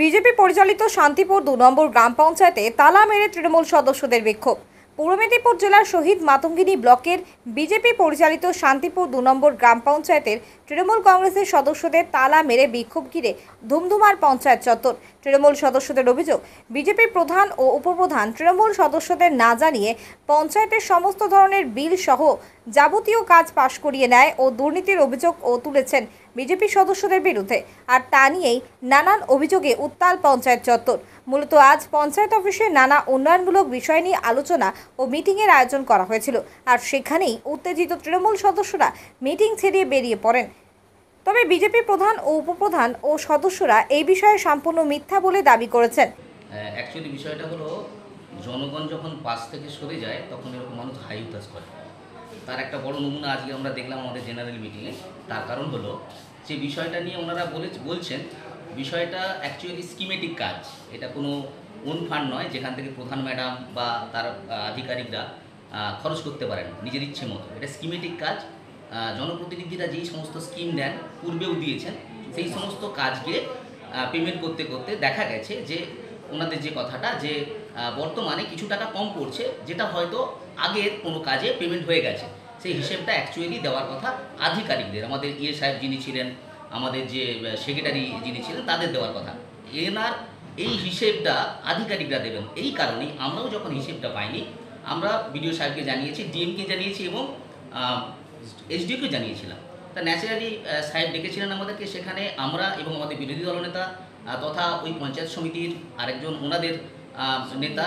BJP পরিচালিত শান্তিপুর ২ নম্বর গ্রাম পঞ্চায়েতে তালা মেরে তৃণমূল সদস্যদের বিক্ষোভ। পূর্ব মেদিনীপুর জেলার শহীদ মাতঙ্গিনী ব্লকের বিজেপি পরিচালিত শান্তিপুর ২ নম্বর গ্রাম পঞ্চায়েতের তৃণমূল কংগ্রেসের সদস্যদের তালা মেরে বিক্ষোভ ঘিরে ধুমধুমার পঞ্চায়েত চত্বর। তৃণমূল সদস্যদের অভিযোগ, বিজেপির প্রধান ও উপপ্রধান তৃণমূল সদস্যদের না জানিয়ে পঞ্চায়েতের সমস্ত ধরনের বিল সহ যাবতীয় কাজ পাশ করিয়ে নেয় ও দুর্নীতির অভিযোগ তুলেছেন বিজেপি সদস্যদের বিরুদ্ধে। আর তা নিয়েই নানান অভিযোগে উত্তাল পঞ্চায়েত চত্বর। মূলত আজ পঞ্চায়েত অফিসে নানা উন্নয়নমূলক বিষয় নিয়ে আলোচনা ও মিটিংয়ের আয়োজন করা হয়েছিল। আর সেখানেই উত্তেজিত তৃণমূল সদস্যরা মিটিং ছেড়ে বেরিয়ে পড়েন। তবে বিজেপি প্রধান ও উপপ্রধান ও সদস্যরা এই বিষয়ে সম্পূর্ণ মিথ্যা বলে দাবি করেছেন। অ্যাকচুয়ালি বিষয়টা হলো, জনগণ যখন পাশ থেকে সরে যায় তখন এরকম মানুষ হাই উতাস করে। তার একটা বড় নমুনা আজকে আমরা দেখলাম আমাদের জেনারেল মিটিংয়ে। তার কারণ হলো যে বিষয়টা নিয়ে ওনারা বলছেন বিষয়টা অ্যাকচুয়ালি স্কিমেটিক কাজ, এটা কোনো ওন ফান্ড নয় যেখান থেকে প্রধান ম্যাডাম বা তার আধিকারিকরা খরচ করতে পারেন নিজের ইচ্ছে মতো। এটা স্কিমেটিক কাজ। জনপ্রতিনিধিরা যেই সমস্ত স্কিম দেন, পূর্বেও দিয়েছেন, সেই সমস্ত কাজকে পেমেন্ট করতে করতে দেখা গেছে যে ওনাদের যে কথাটা যে বর্তমানে কিছু টাকা কম পড়ছে, যেটা হয়তো আগের কোনো কাজে পেমেন্ট হয়ে গেছে। সেই হিসেবটা অ্যাকচুয়ালি দেওয়ার কথা আধিকারিকদের, আমাদের ইয়ে সাহেব যিনি ছিলেন, আমাদের যে সেক্রেটারি যিনি ছিলেন, তাদের দেওয়ার কথা। এনার এই হিসেবটা আধিকারিকরা দেবেন। এই কারণেই আমরাও যখন হিসেবটা পাইনি, আমরা বিডিও সাহেবকে জানিয়েছি, ডিএমকে জানিয়েছি এবং এসডিওকে জানিয়েছিলাম। তা ন্যাচারালি সাহেব ডেকেছিলেন আমাদেরকে। সেখানে আমরা এবং আমাদের বিরোধী দলনেতা তথা ওই পঞ্চায়েত সমিতির আরেকজন ওনাদের নেতা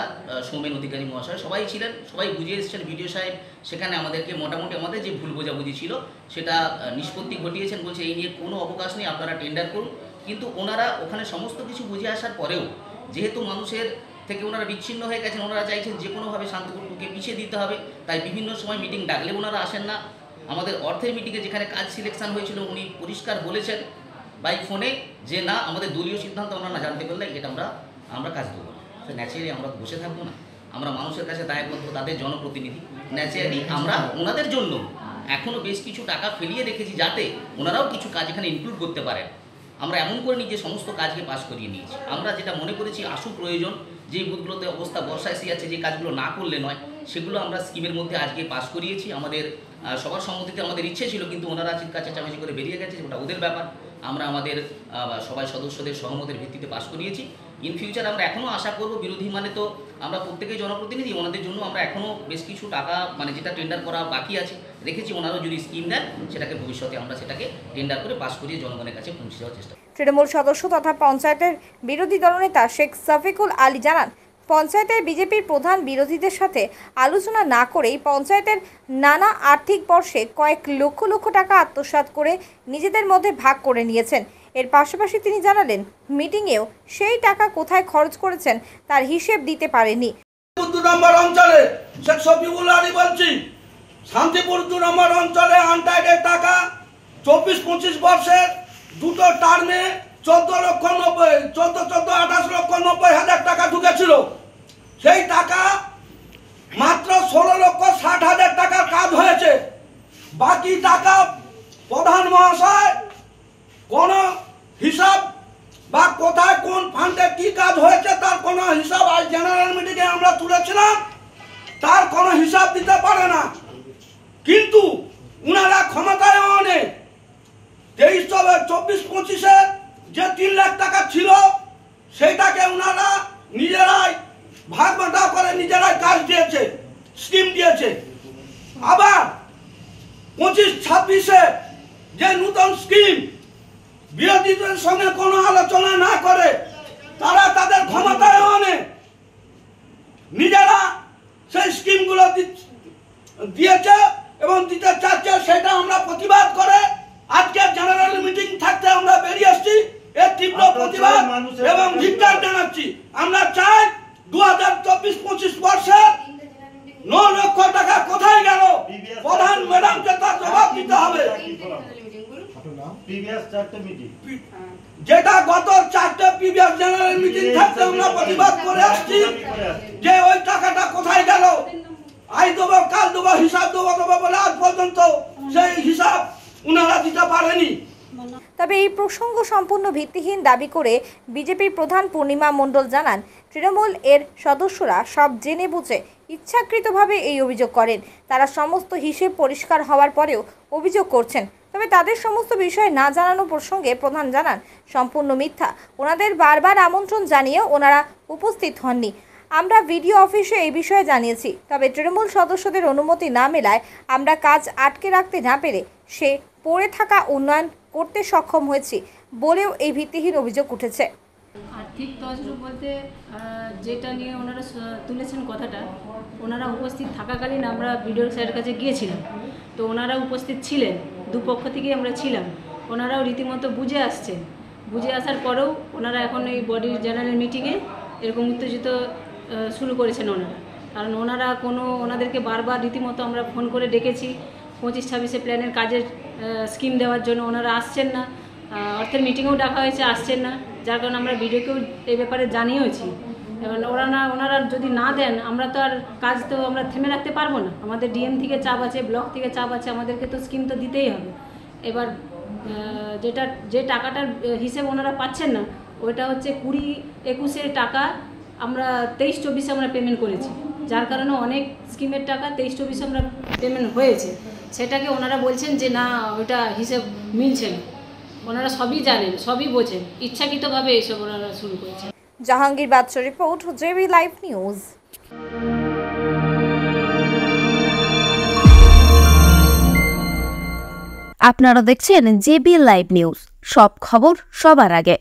সৌমেন অধিকারী মহাশয় সবাই ছিলেন, সবাই বুঝিয়ে এসেছেন। বিডিও সাহেব সেখানে আমাদেরকে মোটামুটি আমাদের যে ভুল বোঝাবুঝি ছিল সেটা নিষ্পত্তি ঘটিয়েছেন। বলছে এই নিয়ে কোনো অবকাশ নেই, আপনারা টেন্ডার করুন। কিন্তু ওনারা ওখানে সমস্ত কিছু বুঝে আসার পরেও যেহেতু মানুষের থেকে ওনারা বিচ্ছিন্ন হয়ে গেছেন, ওনারা চাইছেন যে কোনোভাবে শান্তিপুরকে পিছিয়ে দিতে হবে। তাই বিভিন্ন সময় মিটিং ডাকলে ওনারা আসেন না। আমাদের অর্থের মিটিংয়ে যেখানে কাজ সিলেকশন হয়েছিল, উনি পরিষ্কার বলেছেন বাই ফোনে যে না, আমাদের দলীয় সিদ্ধান্ত ওনারা জানতে পারলে এটা আমরা কাজ দেবো না। তো ন্যাচারালি আমরা বসে থাকবো না, আমরা মানুষের কাছে দায়বদ্ধ, তাদের জনপ্রতিনিধি। ন্যাচারালি আমরা ওনাদের জন্য এখনও বেশ কিছু টাকা ফেলিয়ে রেখেছি যাতে ওনারাও কিছু কাজ এখানে ইনক্লুড করতে পারেন। আমরা এমন করে নিই যে সমস্ত কাজকে পাস করিয়ে নিয়েছি। আমরা যেটা মনে করেছি আশু প্রয়োজন, যে বুথগুলোতে অবস্থা বর্ষা এসে যাচ্ছে, যে কাজগুলো না করলে নয়, সেগুলো আমরা স্কিমের মধ্যে আজকে পাস করিয়েছি। আমাদের সবার সম্মতিতে আমাদের ইচ্ছে ছিল, কিন্তু ওনারা চিৎকার চেঁচামেচি করে বেরিয়ে গেছে, ওটা ওদের ব্যাপার। আমরা আমাদের সবাই সদস্যদের সহমতের ভিত্তিতে পাস করিয়েছি। ইন ফিউচার আমরা এখনও আশা করব, বিরোধী মানে তো আমরা প্রত্যেকেই জনপ্রতিনিধি, ওনাদের জন্য আমরা এখনও বেশ কিছু টাকা মানে যেটা টেন্ডার করা বাকি আছে রেখেছি। ওনারাও যদি স্কিম দেন সেটাকে ভবিষ্যতে আমরা সেটাকে টেন্ডার করে পাস করিয়ে জনগণের কাছে পৌঁছে দেওয়ার চেষ্টা করি। তৃণমূল সদস্য তথা পঞ্চায়েতের বিরোধী দলনেতা শেখ শফিকুল আলী জানান, পঞ্চায়েতের বিজেপির প্রধান বিরোধীদের সাথে আলোচনা না করেই পঞ্চায়েতের নানা আর্থিক বর্ষে কয়েক লক্ষ লক্ষ টাকা আত্মসাৎ করে নিজেদের মধ্যে ভাগ করে নিয়েছেন। এর পাশাপাশি তিনি জানালেন, মিটিংয়েও সেই টাকা কোথায় খরচ করেছেন তার হিসেব দিতে পারেনি। 2 নম্বর অঞ্চলে শেখ শফিকুল আলী বলছি, শান্তিপুর 2 নম্বর অঞ্চলে আনটাইডের টাকা 24-25 বর্ষের দুটো টার্মে 28,90,000 টাকা ঢুকেছিল। সেই টাকা মাত্র 16,60,000 টাকার কাজ হয়েছে। বাকি টাকা প্রধান মহাশয় কোনো হিসাব বা কোথায় কোন ফান্ডে কি কাজ হয়েছে তার কোনো হিসাব আজ জেনারেল মিটিংয়ে আমরা তুলেছিলাম, তার কোনো হিসাব দিতে পারে না। কিন্তু উনারা ক্ষমতায় নেই। 23-24-25-এ যে 3 লাখ টাকা ছিল সেটাকে উনারা নিজেরাই ভাগ বাঁটা করে নিজেরাই কাজ দিয়েছে, স্কিম দিয়েছে। আবার 25-26-এ যে নতুন স্কিম বিরোধীদের সঙ্গে কোনো আলোচনা না করে তারা তাদের ক্ষমতায় আনে নিজেরা সেই স্কিমগুলো দিয়েছে এবং দিতে চাচ্ছে। সেটা আমরা প্রতিবাদ করে আজকে জেনারেল মিটিং থাকতে আমরা বেরিয়ে এসেছি। এর তীব্র প্রতিবাদ এবং ধিক্কার জানাচ্ছি। আমরা চাই 2024-25 বর্ষে 9 লক্ষ টাকা কোথায় গেল, প্রধান ম্যাডামকে তার জবাব দিতে হবে। যেটা গত 4টে প্রিভিয়াস জেনারেল মিটিং থাকতে আমরা প্রতিবাদ করে আসছি যে ওই টাকাটা কোথায় গেল, আজ দেবো কাল দেবো হিসাব দেবো বলে আজ পর্যন্ত সেই হিসাব উনারা দিতে পারেনি। তবে এই প্রসঙ্গ সম্পূর্ণ ভিত্তিহীন দাবি করে বিজেপির প্রধান পূর্ণিমা মণ্ডল জানান, তৃণমূল এর সদস্যরা সব জেনে বুঝে ইচ্ছাকৃতভাবে এই অভিযোগ করেন। তারা সমস্ত হিসেব পরিষ্কার হওয়ার পরেও অভিযোগ করছেন। তবে তাদের সমস্ত বিষয় না জানানো প্রসঙ্গে প্রধান জানান, সম্পূর্ণ মিথ্যা। ওনাদের বারবার আমন্ত্রণ জানিয়েও ওনারা উপস্থিত হননি। আমরা ভিডিও অফিসে এই বিষয়ে জানিয়েছি, তবে তৃণমূল সদস্যদের অনুমতি না মেলায় আমরা কাজ আটকে রাখতে না পেরে সে পড়ে থাকা উন্নয়ন করতে সক্ষম হয়েছি বলেও এই ভিত্তিহীন অভিযোগ উঠেছে। আর্থিক তছরূপ বলতে যেটা নিয়ে ওনারা তুলেছেন কথাটা, ওনারা উপস্থিত থাকাকালীন আমরা বিডিও স্যারের কাছে গিয়েছিলাম। তো ওনারা উপস্থিত ছিলেন, দুপক্ষ থেকেই আমরা ছিলাম। ওনারাও রীতিমতো বুঝে আসছেন। বুঝে আসার পরেও ওনারা এখন এই বডির জেনারেল মিটিংয়ে এরকম উত্তেজিত শুরু করেছেন ওনারা। কারণ ওনারা ওনাদেরকে বারবার রীতিমতো আমরা ফোন করে ডেকেছি 25-26 প্ল্যানের কাজের স্কিম দেওয়ার জন্য, ওনারা আসছেন না। অর্থের মিটিংয়েও ডাকা হয়েছে, আসছেন না। যার কারণে আমরা বিডিওকেও এই ব্যাপারে জানিয়েওছি। এবার ওনারা যদি না দেন, আমরা তো আর কাজ তো আমরা থেমে রাখতে পারবো না। আমাদের ডিএম থেকে চাপ আছে, ব্লক থেকে চাপ আছে, আমাদেরকে তো স্কিম তো দিতেই হবে। এবার যে টাকাটার হিসেব ওনারা পাচ্ছেন না, ওইটা হচ্ছে 20-21 টাকা আমরা 23-24 আমরা পেমেন্ট করেছি। যার কারণে অনেক স্কিমের টাকা 23-24 আমরা পেমেন্ট হয়েছে। সেটাকে ওনারা বলছেন যে না, ওইটা হিসেব মিলছে না। ওনারা সবই জানেন, সবই বোঝেন, ইচ্ছাকৃতভাবে এসব ওনারা শুরু করেছেন। জাহাঙ্গীর বাদশা রিপোর্ট, জেবি লাইভ নিউজ। আপনারা দেখছেন জেবি লাইভ নিউজ, সব খবর সবার আগে।